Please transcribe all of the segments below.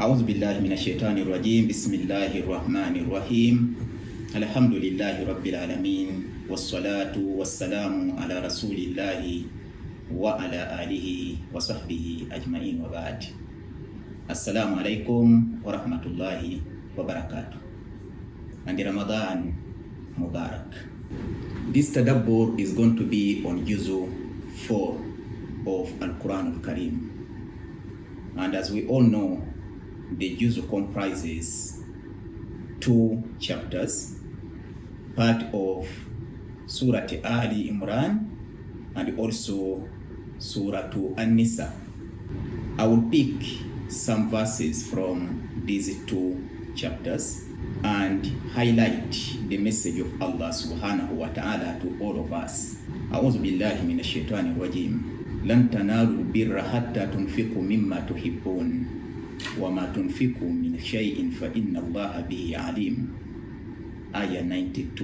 أعوذ بالله من الشيطان الرجيم بسم الله الرحمن الرحيم الحمد لله رب العالمين والصلاة والسلام على رسول الله وعلى آله وصحبه أجمعين وبعد. Assalamualaikum warahmatullahi wabarakatuh. And Ramadan Mubarak. This tadabbur is going to be on Juz 4 of Al-Quran Al-Karim. And as we all know, the Juz comprises 2 chapters, part of Surah Ali Imran and also Surah An-Nisa. I will pick some verses from these 2 chapters and highlight the message of Allah subhanahu wa ta'ala to all of us. A'udhu billahi minash shaitani rajim. Lan tanalu birra hatta tunfiqu mimma tuhibbun wa ma tunfiqu min shay'in fa inna Allaha bihi alim. Ayah 92,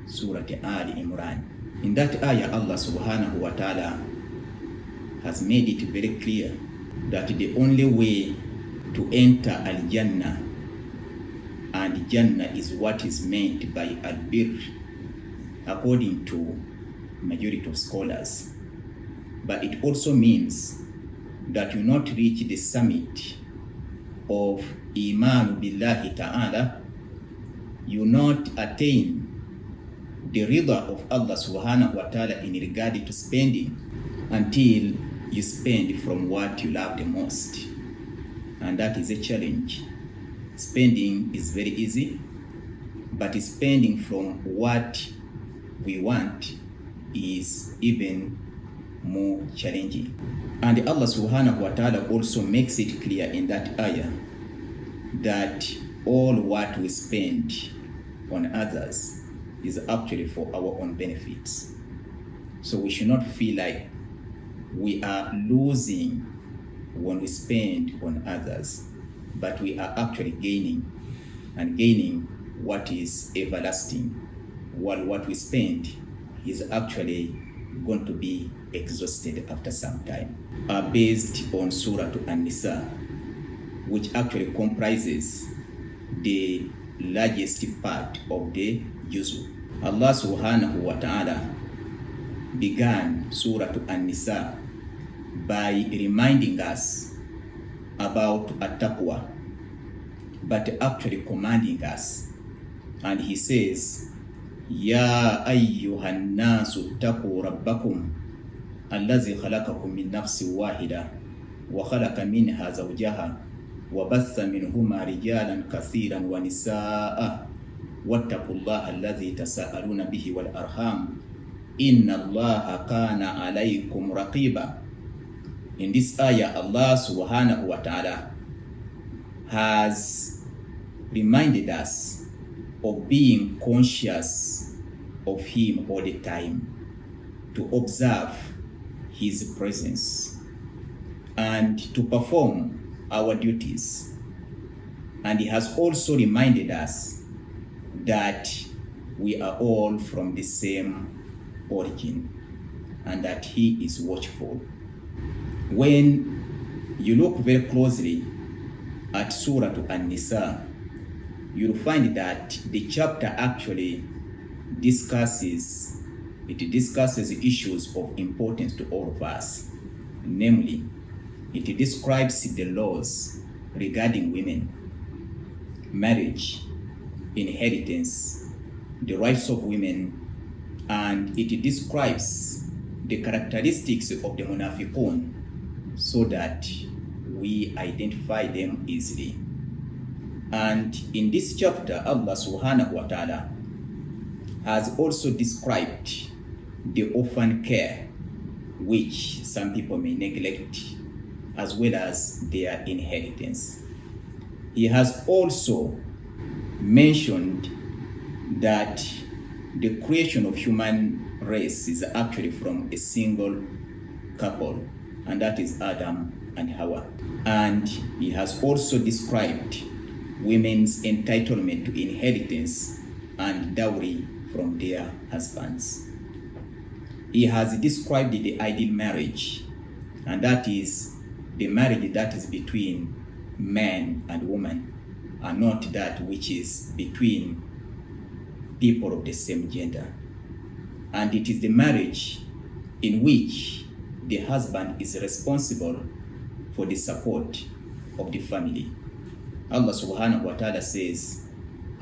Surah Ali Imran. In that ayah, Allah subhanahu wa ta'ala has made it very clear that the only way to enter Al-Jannah, and Jannah is what is meant by Al-Bir, according to majority of scholars. But it also means that you not reach the summit of Iman Billahi Ta'ala, you not attain the rida of Allah subhanahu wa ta'ala in regard to spending until you spend from what you love the most. And that is a challenge. Spending is very easy, but spending from what we want is even more challenging. And Allah subhanahu wa ta'ala also makes it clear in that ayah that all what we spend on others is actually for our own benefits. So we should not feel like we are losing when we spend on others, but we are actually gaining, and gaining what is everlasting, while what we spend is actually going to be exhausted after some time. Based on Surah An-Nisa, which actually comprises the largest part of the Juz. Allah subhanahu wa ta'ala began Surah An-Nisa by reminding us about at-taqwa, but actually commanding us. And he says, Ya ayyuhan nasu taqu rabbakum allazi khalaqakum min nafsin wahida wa khalaqa minha zawjaha wa bassa minhuma rijalan kathiran wa nisaa wattaqullaha allazi tasaaluna bihi wal arham inna Allaha kana alaykum raqiba. In this ayah, Allah subhanahu wa ta'ala has reminded us of being conscious of Him all the time, to observe His presence, and to perform our duties. And He has also reminded us that we are all from the same origin, and that He is watchful. When you look very closely at Surah An-Nisa, you'll find that the chapter actually discusses issues of importance to all of us. Namely, it describes the laws regarding women, marriage, inheritance, the rights of women, and it describes the characteristics of the munafiqun so that we identify them easily. And in this chapter, Allah subhanahu wa ta'ala has also described the orphan care, which some people may neglect, as well as their inheritance. He has also mentioned that the creation of human race is actually from a single couple, and that is Adam and Hawa. And he has also described women's entitlement to inheritance and dowry from their husbands. He has described the ideal marriage, and that is the marriage that is between man and woman, and not that which is between people of the same gender. And it is the marriage in which the husband is responsible for the support of the family. Allah subhanahu wa ta'ala says,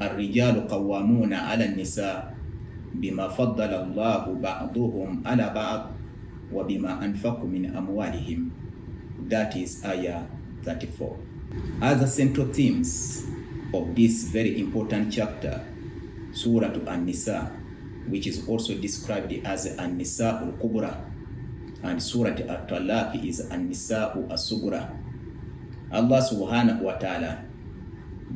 الرجال قوامون على النساء بما فضل الله بعضهم على بعض وبما أنفقوا من أموالهم. That is Ayah 34. Other central themes of this very important chapter, Surah An-Nisa, which is also described as An-Nisa al-Kubra, and Surah At-Talaq is An-Nisa al-Sugra. Allah subhanahu wa ta'ala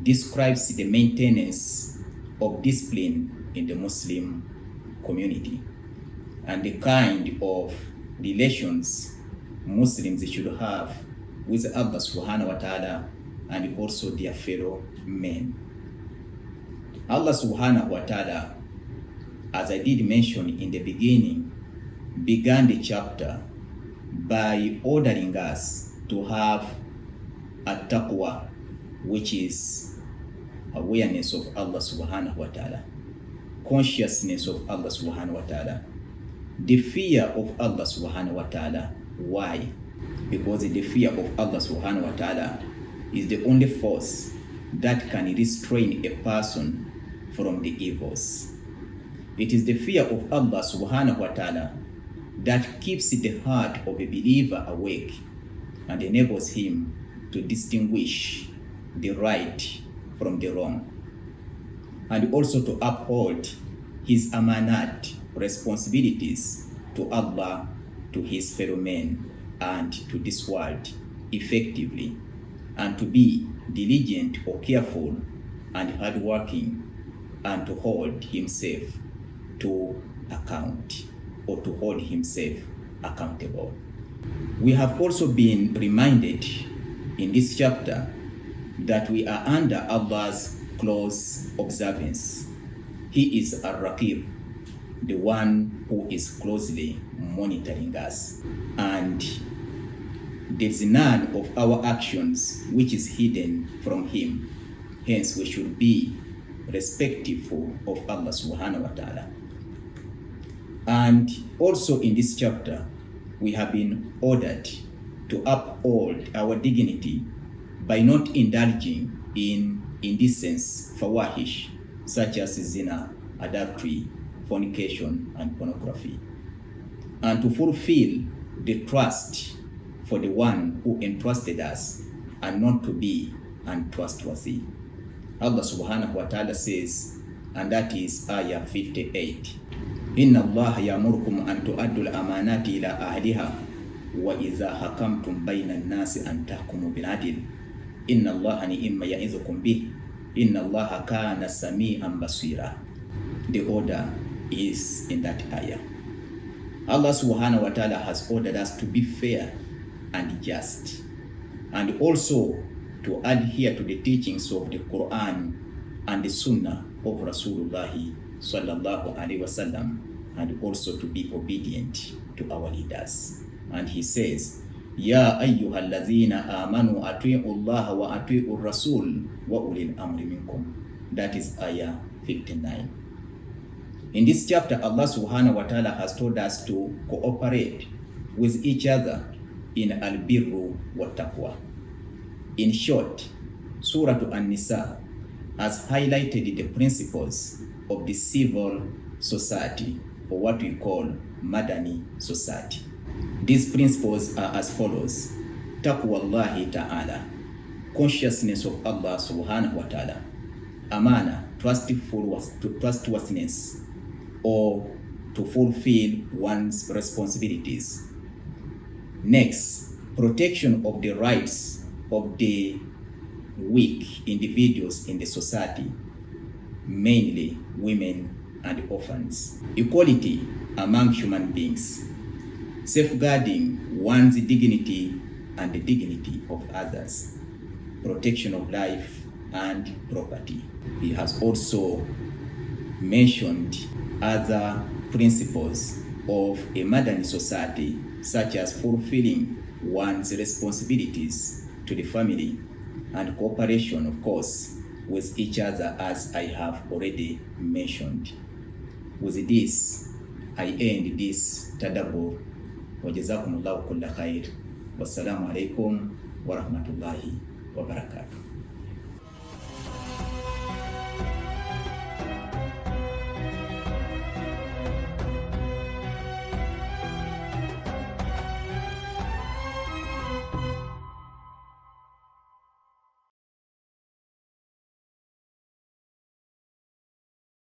describes the maintenance of discipline in the Muslim community and the kind of relations Muslims should have with Allah subhanahu wa ta'ala and also their fellow men. Allah subhanahu wa ta'ala, as I did mention in the beginning, began the chapter by ordering us to have a taqwa, which is awareness of Allah subhanahu wa ta'ala, consciousness of Allah subhanahu wa ta'ala, the fear of Allah subhanahu wa ta'ala. Why? Because the fear of Allah subhanahu wa ta'ala is the only force that can restrain a person from the evils. It is the fear of Allah subhanahu wa ta'ala that keeps the heart of a believer awake and enables him to distinguish the right from the wrong, and also to uphold his amanat, responsibilities to Allah, to his fellow men, and to this world effectively, and to be diligent or careful and hardworking, and to hold himself to account, or to hold himself accountable. We have also been reminded in this chapter that we are under Allah's close observance. He is Ar-Raqib, the one who is closely monitoring us, and there's none of our actions which is hidden from him. Hence we should be respectful of Allah subhanahu wa ta'ala. And also in this chapter we have been ordered to uphold our dignity by not indulging in indecence, fawahish, such as zina, adultery, fornication, and pornography, and to fulfill the trust for the one who entrusted us, and not to be untrustworthy. Allah subhanahu wa ta'ala says, and that is Ayah 58, Inna Allah ya'murukum an tu'addu al-amanati ila ahliha wa idha hakamtum bayna an-nasi an tahkumu bil 'adl. Inna Allah ni'ma ya'izukum bih. Inna Allah kana sami'an basira. The order is in that ayah. Allah subhanahu wa ta'ala has ordered us to be fair and just, and also to adhere to the teachings of the Quran and the Sunnah of Rasulullah sallallahu alaihi wasallam, and also to be obedient to our leaders. And he says, Ya ayyuhallazina amanu ati'u Allah wa ati'u Rasul wa ulil amri minkum. That is Ayah 59. In this chapter, Allah subhanahu wa ta'ala has told us to cooperate with each other in al-birru wa taqwa. In short, Surah An-Nisa has highlighted the principles of the civil society, or what we call Madani society. These principles are as follows: Taqwa Allahi ta'ala, consciousness of Allah subhanahu wa ta'ala; amana, trustworthiness, or to fulfill one's responsibilities. Next, protection of the rights of the weak individuals in the society, mainly women and orphans. Equality among human beings, safeguarding one's dignity and the dignity of others, protection of life and property. He has also mentioned other principles of a modern society, such as fulfilling one's responsibilities to the family, and cooperation, of course, with each other, as I have already mentioned. With this, I end this tadabbur. Wa jazakumullahu kulla khair. Wassalamu alaikum wa rahmatullahi wa barakatuh.